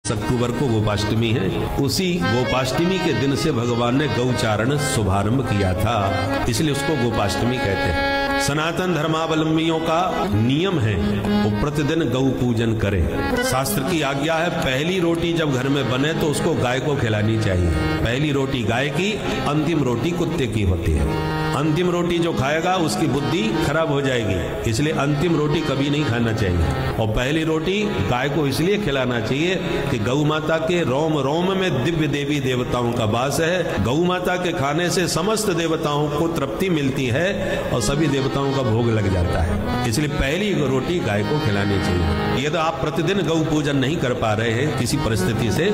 अक्टूबर को गोपाष्टमी है। उसी गोपाष्टमी के दिन से भगवान ने गौचारण शुभारंभ किया था, इसलिए उसको गोपाष्टमी कहते हैं। सनातन धर्मावलंबियों का नियम है वो प्रतिदिन गौ पूजन करें। शास्त्र की आज्ञा है पहली रोटी जब घर में बने तो उसको गाय को खिलानी चाहिए। पहली रोटी गाय की, अंतिम रोटी कुत्ते की होती है। अंतिम रोटी जो खाएगा उसकी बुद्धि खराब हो जाएगी, इसलिए अंतिम रोटी कभी नहीं खाना चाहिए। और पहली रोटी गाय को इसलिए खिलाना चाहिए कि गौ माता के रोम रोम में दिव्य देवी देवताओं का वास है। गौ माता के खाने से समस्त देवताओं को तृप्ति मिलती है और सभी देवताओं का भोग लग जाता है, इसलिए पहली रोटी गाय को खिलानी चाहिए। यदि आप प्रतिदिन गौ पूजन नहीं कर पा रहे हैं किसी परिस्थिति से,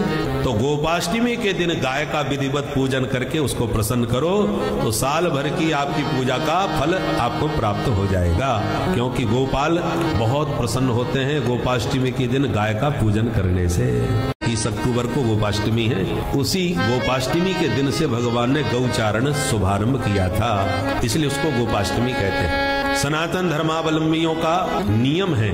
तो गोपाष्टमी के दिन गाय का विधिवत पूजन करके उसको प्रसन्न करो, तो साल भर की आपकी पूजा का फल आपको प्राप्त हो जाएगा। क्योंकि गोपाल बहुत प्रसन्न होते हैं गोपाष्टमी के दिन गाय का पूजन करने से। 30 अक्टूबर को गोपाष्टमी है। उसी गोपाष्टमी के दिन से भगवान ने गौचारण शुभारंभ किया था, इसलिए उसको गोपाष्टमी कहते हैं। सनातन धर्मावलंबियों का नियम है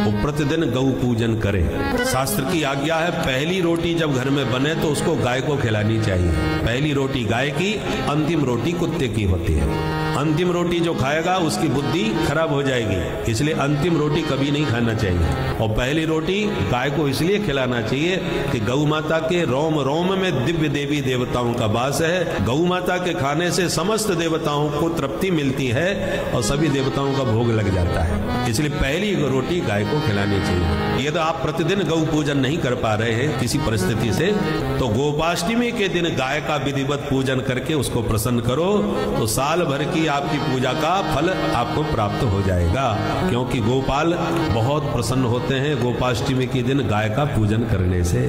वो प्रतिदिन गौ पूजन करें। शास्त्र की आज्ञा है पहली रोटी जब घर में बने तो उसको गाय को खिलानी चाहिए। पहली रोटी गाय की, अंतिम रोटी कुत्ते की होती है। अंतिम रोटी जो खाएगा उसकी बुद्धि खराब हो जाएगी, इसलिए अंतिम रोटी कभी नहीं खाना चाहिए। और पहली रोटी गाय को इसलिए खिलाना चाहिए कि गौ माता के रोम रोम में दिव्य देवी देवताओं का वास है। गौ माता के खाने से समस्त देवताओं को तृप्ति मिलती है और सभी देवताओं का भोग लग जाता है, इसलिए पहली रोटी गाय को खिलानी चाहिए। यदि आप प्रतिदिन गौ पूजन नहीं कर पा रहे हैं किसी परिस्थिति से, तो गोपाष्टमी के दिन गाय का विधिवत पूजन करके उसको प्रसन्न करो, तो साल भर की आपकी पूजा का फल आपको प्राप्त हो जाएगा। क्योंकि गोपाल बहुत प्रसन्न होते हैं गोपाष्टमी के दिन गाय का पूजन करने से।